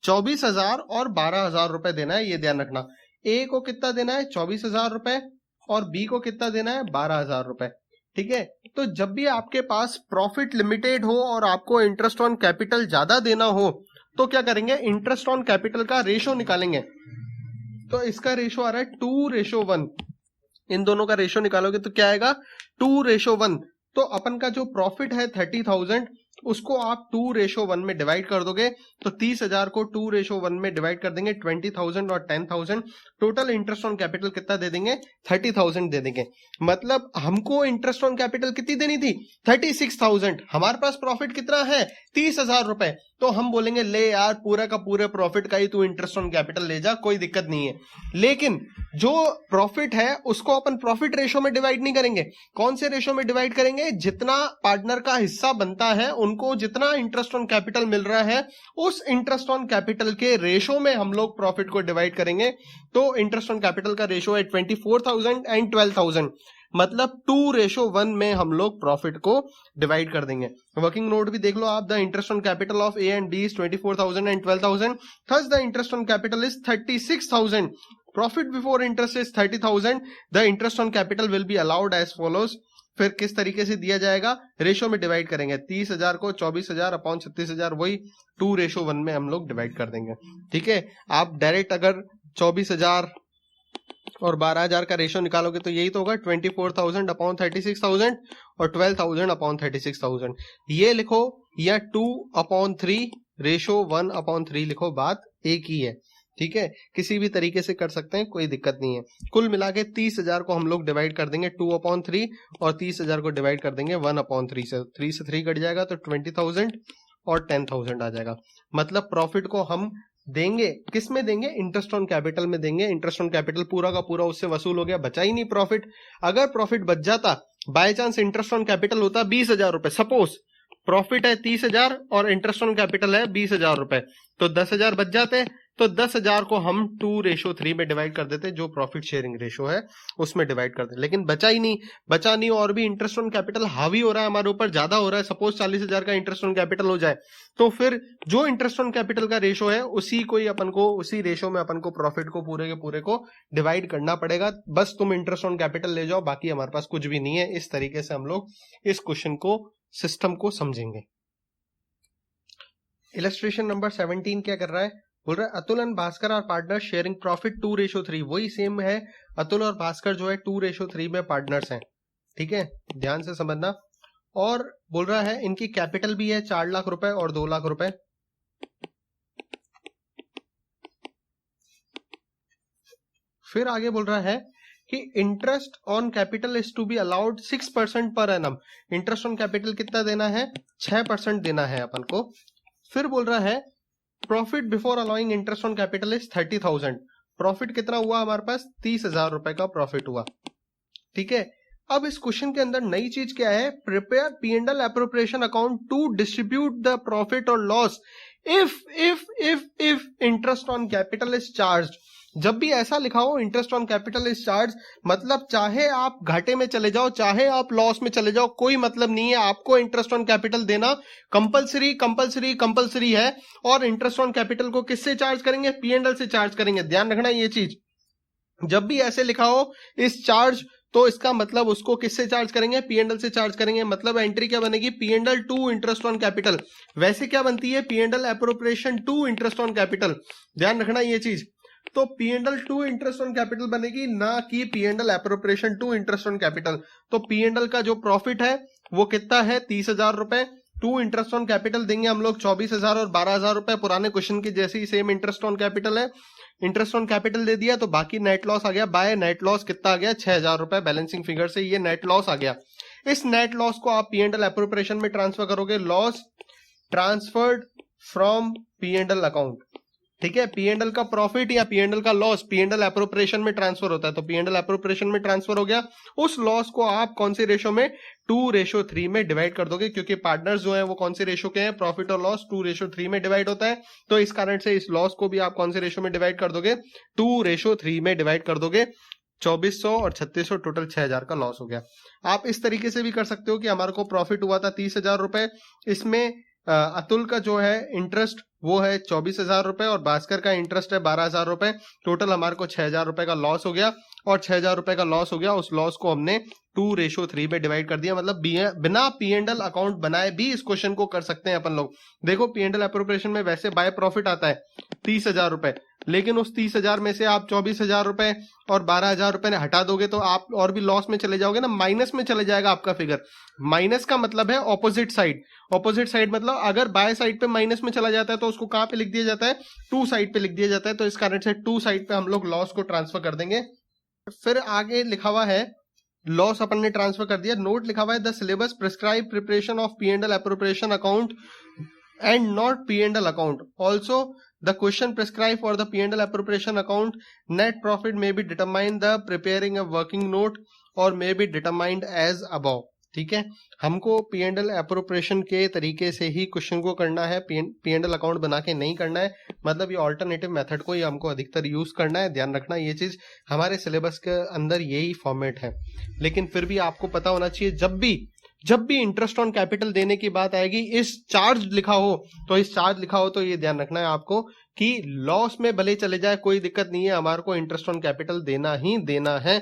24,000 और 12,000 रुपए देना है, ये ध्यान रखना। ए को कितना देना है, 24,000 रुपए, और बी को कितना देना है, 12,000 रुपए। ठीक है, तो जब भी आपके पास प्रॉफिट लिमिटेड हो और आपको इंटरेस्ट ऑन कैपिटल ज्यादा देना हो, तो क्या करेंगे, इंटरेस्ट ऑन कैपिटल का रेशो निकालेंगे। तो इसका रेशो आ रहा है 2:1। इन दोनों का रेशो निकालोगे तो क्या आएगा, 2:1। तो अपन का जो प्रॉफिट है 30,000, उसको आप 2:1 में डिवाइड कर दोगे, तो 30,000 को 2:1 में डिवाइड कर देंगे, 20,000 और 10,000। टोटल इंटरेस्ट ऑन कैपिटल कितना दे देंगे, 30,000 दे देंगे। मतलब हमको इंटरेस्ट ऑन कैपिटल कितनी देनी थी, 36,000। हमारे पास प्रॉफिट कितना है, 30,000 रुपए। तो हम बोलेंगे ले यार, पूरा का पूरे प्रॉफिट का ही तू इंटरेस्ट ऑन कैपिटल ले जा, कोई दिक्कत नहीं है। लेकिन जो प्रॉफिट है उसको अपन प्रॉफिट रेशो में डिवाइड नहीं करेंगे। कौन से रेशो में डिवाइड करेंगे, जितना पार्टनर का हिस्सा बनता है, उनको जितना इंटरेस्ट ऑन कैपिटल मिल रहा है, उस इंटरेस्ट ऑन कैपिटल के रेशो में हम लोग प्रॉफिट को डिवाइड करेंगे। तो इंटरेस्ट ऑन कैपिटल का रेशो है 24,000 एंड 12,000, मतलब 2:1 में हम लोग प्रॉफिट को डिवाइड कर देंगे। वर्किंग नोट भी देख लो आप, the interest on capital of A and B is 24,000 and 12,000, thus the interest on capital is 36,000। Profit before interest is 30,000, the interest on capital will be allowed as follows. फिर किस तरीके से दिया जाएगा, रेशो में डिवाइड करेंगे, 30,000 को 24,000 upon 36,000, वही 2:1 में हम लोग डिवाइड कर देंगे। ठीक है, आप डायरेक्ट अगर 24,000 और 12,000 का रेशो निकालोगे तो यही तो होगा, 24,000 अपॉन 36,000 और 12,000 अपॉन 36,000। ये लिखो या 2/3 रेशो 1/3 लिखो, बात एक ही है। ठीक है, किसी भी तरीके से कर सकते हैं, कोई दिक्कत नहीं है। कुल मिला के 30,000 को हम लोग डिवाइड कर देंगे 2/3 और 30,000 को डिवाइड कर देंगे 1/3 से। 3 से 3 कट जाएगा तो 20,000 और 10,000 आ जाएगा। मतलब प्रॉफिट को हम देंगे, किस में देंगे, इंटरेस्ट ऑन कैपिटल में देंगे। इंटरेस्ट ऑन कैपिटल पूरा का पूरा उससे वसूल हो गया, बचा ही नहीं प्रॉफिट। अगर प्रॉफिट बच जाता, by chance interest on capital होता 20,000 रुपए, सपोज प्रॉफिट है 30,000 और इंटरेस्ट ऑन कैपिटल है 20,000 रुपए, तो 10,000 बच जाते, तो 10,000 को हम 2:3 में डिवाइड कर देते, जो प्रॉफिट शेयरिंग रेशो है उसमें डिवाइड कर देते। लेकिन बचा नहीं, और भी इंटरेस्ट ऑन कैपिटल हावी हो रहा है हमारे ऊपर, ज्यादा हो रहा है। सपोज 40,000 का इंटरेस्ट ऑन कैपिटल हो जाए, तो फिर जो इंटरेस्ट ऑन कैपिटल का रेशो है उसी रेशो में अपन को प्रॉफिट को पूरे के पूरे को डिवाइड करना पड़ेगा। बस तुम इंटरेस्ट ऑन कैपिटल ले जाओ, बाकी हमारे पास कुछ भी नहीं है। इस तरीके से हम लोग इस क्वेश्चन को, सिस्टम को समझेंगे। इलस्ट्रेशन नंबर 17 क्या कर रहा है, बोल रहा है Atul and Bhaskar are partner sharing profit 2:3। वही सेम है, अतुल और भास्कर जो है 2:3 में पार्टनर्स हैं। ठीक है, ध्यान से समझना। और बोल रहा है इनकी कैपिटल भी है 4 लाख रुपए और 2 लाख रुपए। फिर आगे बोल रहा है कि interest on capital is to be allowed 6% per annum. Interest on capital कितना देना है, 6% देना है अपन को। फिर बोल रहा है profit before allowing interest on capital is 30,000। Profit कितना हुआ हमारे पास, 30,000 रुपए का प्रॉफिट हुआ। ठीक है, अब इस क्वेश्चन के अंदर नई चीज क्या है, prepare P&L appropriation account to distribute the profit और loss if interest on capital is charge. जब भी ऐसा लिखा हो interest on capital is charge, मतलब चाहे आप घाटे में चले जाओ, चाहे आप लॉस में चले जाओ, कोई मतलब नहीं है, आपको इंटरेस्ट ऑन कैपिटल देना कंपलसरी है। और इंटरेस्ट ऑन कैपिटल को किससे चार्ज करेंगे, P&L से चार्ज करेंगे। ध्यान रखना ये चीज, जब भी ऐसे लिखा हो इस चार्ज, तो इसका मतलब उसको किससे चार्ज करेंगे, P&L से चार्ज करेंगे। मतलब एंट्री क्या बनेगी, P&L to interest on capital. वैसे क्या बनती है, P&L appropriation to interest on capital. ध्यान रखना ये चीज, तो P&L to interest on capital बनेगी, ना कि P&L appropriation to interest on capital. तो P&L का जो प्रॉफिट है वो कितना है, 30,000 रुपए। टू इंटरेस्ट ऑन कैपिटल देंगे हम लोग 24,000 और 12,000 रुपए, पुराने क्वेश्चन की जैसे ही सेम इंटरेस्ट ऑन कैपिटल है। इंटरेस्ट ऑन कैपिटल दे दिया तो बाकी नेट लॉस आ गया। बाय नेट लॉस कितना आ गया, 6,000 रुपए। बैलेंसिंग फिगर से ये नेट लॉस आ गया। इस नेट लॉस को आप P&L एप्रोप्रिएशन में ट्रांसफर करोगे, loss transferred from P&L account. ठीक है, P&L का प्रॉफिट या P&L का लॉस P&L एप्रोप्रिएशन में ट्रांसफर होता है, तो P&L एप्रोप्रिएशन में ट्रांसफर हो गया। उस लॉस को आप कौन से रेशो में, 2:3 में डिवाइड कर दोगे, क्योंकि पार्टनर्स जो है वो कौन से रेशो के हैं, प्रॉफिट और लॉस 2:3 में डिवाइड होता है। तो इस कारण से इस लॉस को भी आप कौन से रेशो में डिवाइड कर दोगे, 2:3 में डिवाइड कर दोगे। 2400 और 3600 टोटल 6,000 का लॉस हो गया। आप इस तरीके से भी कर सकते हो कि हमारे को प्रॉफिट हुआ था 30,000 रुपए, इसमें अतुल का जो है इंटरेस्ट वो है 24,000 रुपए और भास्कर का इंटरेस्ट है 12,000 रुपए। टोटल हमारे को 6,000 रुपए का लॉस हो गया, और 6,000 रुपए का लॉस हो गया, उस लॉस को हमने 2:3 में डिवाइड कर दिया। मतलब बिना P&L अकाउंट बनाए भी इस क्वेश्चन को कर सकते हैं अपन लोग। देखो P&L एप्रोप्रिएशन में वैसे बाय प्रॉफिट आता है 30,000 रुपए, लेकिन उस 30,000 में से आप 24,000 रुपए और 12,000 रुपए ने हटा दोगे तो आप और भी लॉस में चले जाओगे ना, माइनस में चले जाएगा आपका फिगर। माइनस का मतलब है ऑपोजिट साइड। ऑपोजिट साइड मतलब अगर बाय साइड पे माइनस में चला जाता है तो उसको कहां पे लिख दिया जाता है, टू साइड पे लिख दिया जाता है। तो इस कारण से टू साइड पे हम लोग लॉस को ट्रांसफर कर देंगे। फिर आगे लिखा हुआ है, लॉस अपन ने ट्रांसफर कर दिया, नोट लिखा हुआ है the syllabus prescribe preparation of P&L appropriation account and not P&L account. Also, the question prescribed for the P&L appropriation account, net profit may be determined the preparing a working note or may be determined as above. ठीक है, हमको P&L appropriation के तरीके से ही question को करना है, P&L account बना के नहीं करना है। मतलब ये ऑल्टरनेटिव मेथड को ही हमको अधिकतर यूज करना है। ध्यान रखना ये चीज, हमारे सिलेबस के अंदर यही फॉर्मेट है। लेकिन फिर भी आपको पता होना चाहिए, जब भी इंटरेस्ट ऑन कैपिटल देने की बात आएगी, इस चार्ज लिखा हो तो ये ध्यान रखना है आपको कि लॉस में भले चले जाए कोई दिक्कत नहीं है, हमारे को इंटरेस्ट ऑन कैपिटल देना ही देना है।